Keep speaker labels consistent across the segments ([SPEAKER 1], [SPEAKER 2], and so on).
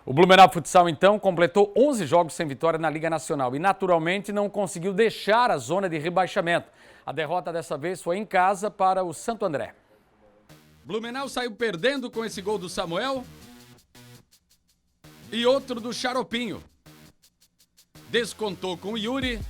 [SPEAKER 1] O Blumenau Futsal, então, completou 11 jogos sem vitória na Liga Nacional e, naturalmente, não conseguiu deixar a zona de rebaixamento. A derrota dessa vez foi em casa para o Santo André.
[SPEAKER 2] Blumenau saiu perdendo com esse gol do Samuel e outro do Xaropinho. Descontou com o Yuri,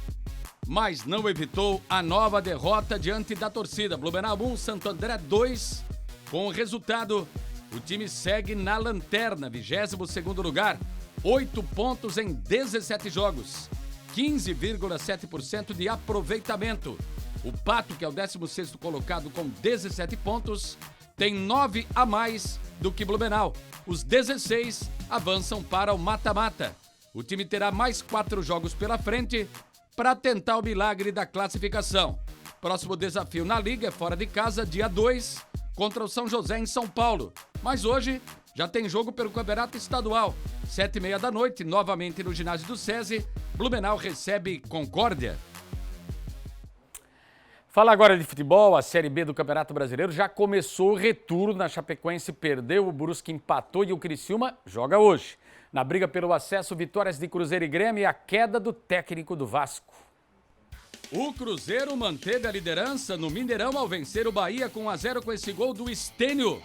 [SPEAKER 2] mas não evitou a nova derrota diante da torcida. Blumenau 1, Santo André 2. Com o resultado, o time segue na lanterna, 22º lugar, 8 pontos em 17 jogos, 15,7% de aproveitamento. O Pato, que é o 16º colocado com 17 pontos, tem 9 a mais do que Blumenau. Os 16 avançam para o mata-mata. O time terá mais 4 jogos pela frente para tentar o milagre da classificação. Próximo desafio na Liga é fora de casa, dia 2, contra o São José em São Paulo. Mas hoje já tem jogo pelo Campeonato Estadual. 7h30 da noite, novamente no ginásio do SESI, Blumenau recebe Concórdia.
[SPEAKER 1] Fala agora de futebol, a Série B do Campeonato Brasileiro já começou o retorno. A Chapecoense perdeu, o Brusque empatou e o Criciúma joga hoje. Na briga pelo acesso, vitórias de Cruzeiro e Grêmio e a queda do técnico do Vasco.
[SPEAKER 2] O Cruzeiro manteve a liderança no Mineirão ao vencer o Bahia com 1-0 com esse gol do Estênio.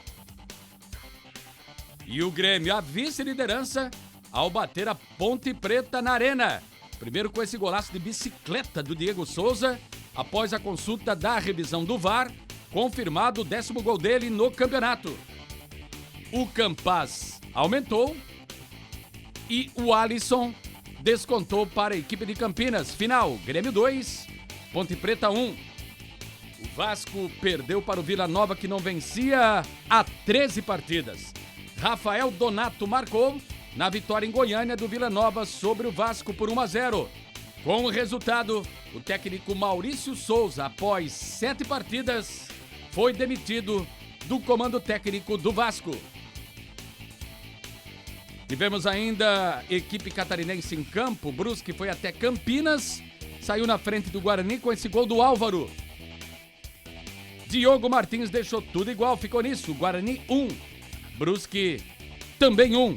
[SPEAKER 2] E o Grêmio a vice-liderança ao bater a Ponte Preta na Arena. Primeiro com esse golaço de bicicleta do Diego Souza, após a consulta da revisão do VAR, confirmado o 10º gol dele no campeonato. O Campaz aumentou e o Alisson descontou para a equipe de Campinas. Final, Grêmio 2, Ponte Preta 1. O Vasco perdeu para o Vila Nova, que não vencia há 13 partidas. Rafael Donato marcou na vitória em Goiânia do Vila Nova sobre o Vasco por 1-0. Com o resultado, o técnico Maurício Souza, após 7 partidas, foi demitido do comando técnico do Vasco. Tivemos ainda equipe catarinense em campo. O Brusque foi até Campinas, saiu na frente do Guarani com esse gol do Álvaro. Diogo Martins deixou tudo igual, ficou nisso. Guarani 1, Brusque também 1.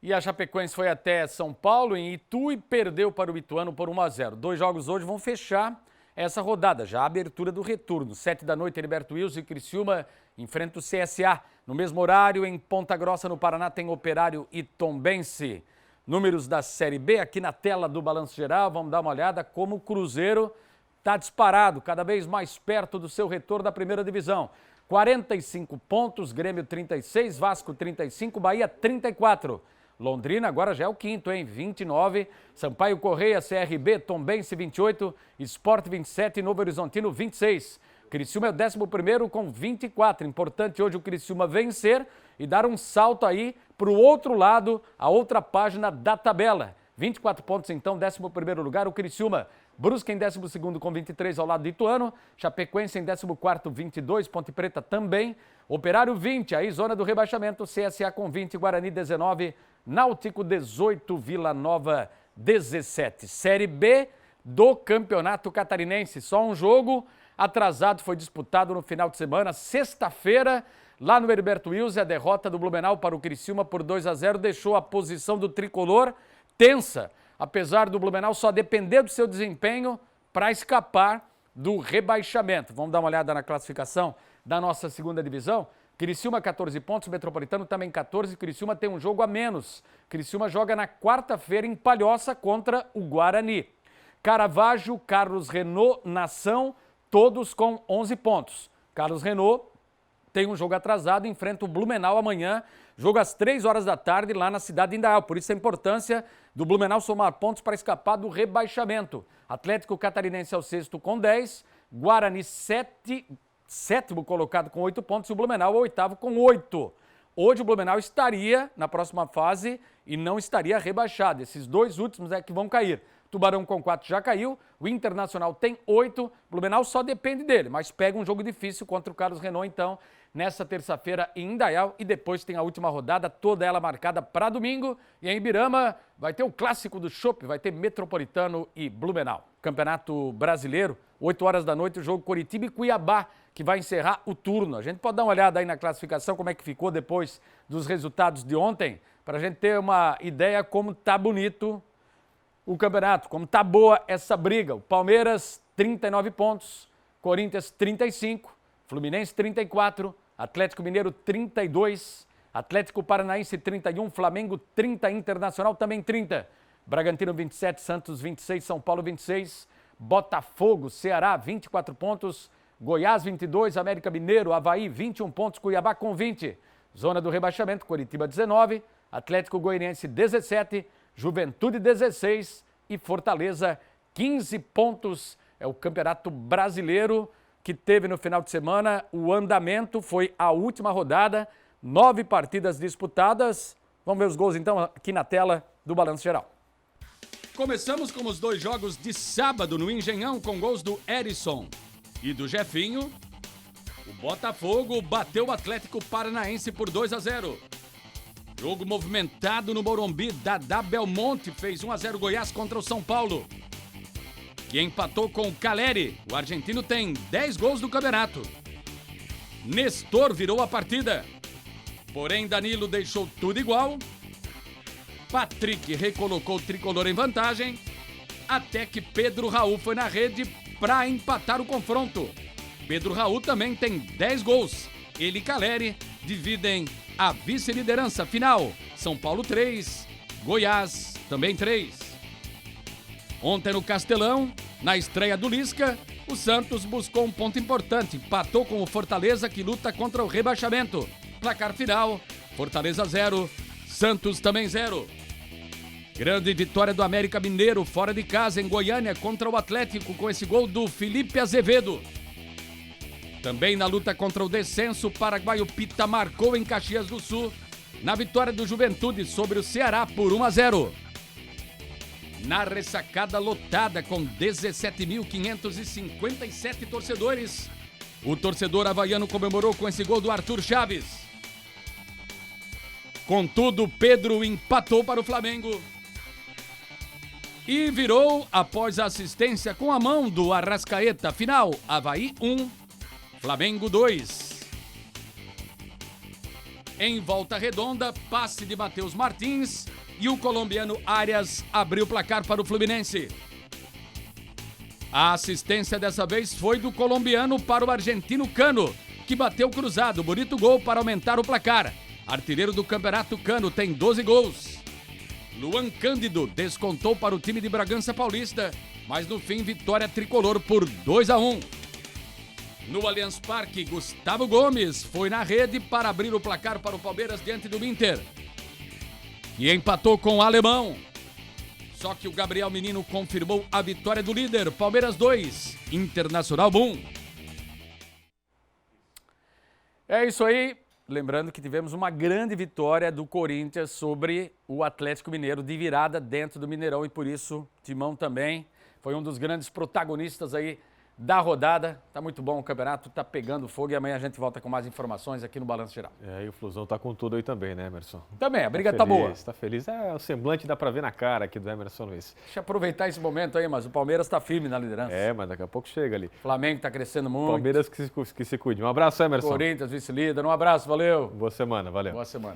[SPEAKER 1] E a Chapecoense foi até São Paulo, em Itu, e perdeu para o Ituano por 1-0. 2 jogos hoje vão fechar essa rodada, já a abertura do retorno. 7 da noite, Heriberto Wilson e Criciúma enfrentam o CSA. No mesmo horário, em Ponta Grossa, no Paraná, tem Operário e Tombense. Números da Série B, aqui na tela do Balanço Geral, vamos dar uma olhada como o Cruzeiro está disparado, cada vez mais perto do seu retorno da primeira divisão. 45 pontos, Grêmio 36, Vasco 35, Bahia 34. Londrina agora já é o quinto, 29. Sampaio Correia, CRB, Tombense 28, Sport 27 e Novo Horizontino 26. Criciúma é o 11º com 24. Importante hoje o Criciúma vencer e dar um salto aí para o outro lado, a outra página da tabela. 24 pontos então, 11º lugar o Criciúma. Brusque em 12º com 23 ao lado do Ituano. Chapecoense em 14º, 22. Ponte Preta também. Operário 20, aí zona do rebaixamento. CSA com 20, Guarani 19. Náutico 18, Vila Nova 17. Série B do Campeonato Catarinense. Só um jogo atrasado foi disputado no final de semana, sexta-feira, lá no Heriberto Wilson. A derrota do Blumenau para o Criciúma por 2-0 deixou a posição do tricolor tensa, apesar do Blumenau só depender do seu desempenho para escapar do rebaixamento. Vamos dar uma olhada na classificação da nossa segunda divisão. Criciúma 14 pontos, Metropolitano também 14, Criciúma tem um jogo a menos. Criciúma joga na quarta-feira em Palhoça contra o Guarani. Caravaggio, Carlos Renault, Nação, todos com 11 pontos. Carlos Renault tem um jogo atrasado, enfrenta o Blumenau amanhã, jogo às 3 horas da tarde lá na cidade de Indaial. Por isso a importância do Blumenau somar pontos para escapar do rebaixamento. Atlético Catarinense é o 6º com 10, Guarani 7º colocado com 8 pontos e o Blumenau é o 8º com 8. Hoje o Blumenau estaria na próxima fase e não estaria rebaixado. Esses dois últimos é que vão cair. Tubarão com 4 já caiu, o Internacional tem 8, Blumenau só depende dele, mas pega um jogo difícil contra o Carlos Renault, então nessa terça-feira em Indaial e depois tem a última rodada, toda ela marcada para domingo. E em Ibirama vai ter o clássico do chopp, vai ter Metropolitano e Blumenau. Campeonato Brasileiro, 8 horas da noite, o jogo Coritiba e Cuiabá, que vai encerrar o turno. A gente pode dar uma olhada aí na classificação, como é que ficou depois dos resultados de ontem, para a gente ter uma ideia como tá bonito o campeonato, como tá boa essa briga. O Palmeiras, 39 pontos, Corinthians, 35, Fluminense, 34, Atlético Mineiro, 32, Atlético Paranaense, 31, Flamengo, 30, Internacional também 30, Bragantino, 27, Santos, 26, São Paulo, 26, Botafogo, Ceará, 24 pontos, Goiás, 22, América Mineiro, Avaí, 21 pontos, Cuiabá com 20, zona do rebaixamento, Coritiba, 19, Atlético Goianiense, 17, Juventude, 16 e Fortaleza, 15 pontos. É o Campeonato Brasileiro que teve no final de semana. O andamento foi a última rodada, 9 partidas disputadas. Vamos ver os gols então aqui na tela do Balanço Geral.
[SPEAKER 2] Começamos com os 2 jogos de sábado no Engenhão com gols do Erisson e do Jefinho. O Botafogo bateu o Atlético Paranaense por 2-0. Jogo movimentado no Morumbi, Dadá Belmonte fez 1-0 Goiás contra o São Paulo, que empatou com o Caleri. O argentino tem 10 gols no campeonato. Nestor virou a partida, porém Danilo deixou tudo igual. Patrick recolocou o tricolor em vantagem, até que Pedro Raul foi na rede para empatar o confronto. Pedro Raul também tem 10 gols. Ele e Caleri dividem a vice-liderança final. São Paulo 3, Goiás também 3. Ontem no Castelão, na estreia do Lisca, o Santos buscou um ponto importante. Empatou com o Fortaleza, que luta contra o rebaixamento. Placar final, Fortaleza 0, Santos também 0. Grande vitória do América Mineiro fora de casa em Goiânia contra o Atlético com esse gol do Felipe Azevedo. Também na luta contra o descenso, o paraguaio Pita marcou em Caxias do Sul na vitória do Juventude sobre o Ceará por 1-0. Na ressacada lotada com 17.557 torcedores, o torcedor havaiano comemorou com esse gol do Arthur Chaves. Contudo, Pedro empatou para o Flamengo e virou após a assistência com a mão do Arrascaeta. Final, Avaí 1, Flamengo 2. Em Volta Redonda, passe de Matheus Martins e o colombiano Arias abriu o placar para o Fluminense. A assistência dessa vez foi do colombiano para o argentino Cano, que bateu cruzado. Bonito gol para aumentar o placar. Artilheiro do campeonato, Cano tem 12 gols. Luan Cândido descontou para o time de Bragança Paulista, mas no fim vitória tricolor por 2-1. No Allianz Parque, Gustavo Gomes foi na rede para abrir o placar para o Palmeiras diante do Inter, e empatou com o alemão. Só que o Gabriel Menino confirmou a vitória do líder. Palmeiras 2, Internacional 1.
[SPEAKER 1] É isso aí. Lembrando que tivemos uma grande vitória do Corinthians sobre o Atlético Mineiro de virada dentro do Mineirão e por isso Timão também foi um dos grandes protagonistas aí da rodada. Tá muito bom o campeonato, tá pegando fogo e amanhã a gente volta com mais informações aqui no Balanço Geral.
[SPEAKER 3] E o Flusão tá com tudo aí também, né, Emerson?
[SPEAKER 1] Também, a briga tá boa.
[SPEAKER 3] Tá feliz. O semblante dá pra ver na cara aqui do Emerson Luiz.
[SPEAKER 1] Deixa eu aproveitar esse momento aí, mas o Palmeiras tá firme na liderança.
[SPEAKER 3] Mas daqui a pouco chega ali.
[SPEAKER 1] Flamengo tá crescendo muito.
[SPEAKER 3] Palmeiras que se cuide. Um abraço, Emerson.
[SPEAKER 1] Corinthians, vice-líder. Um abraço, valeu.
[SPEAKER 3] Boa semana, valeu.
[SPEAKER 1] Boa semana.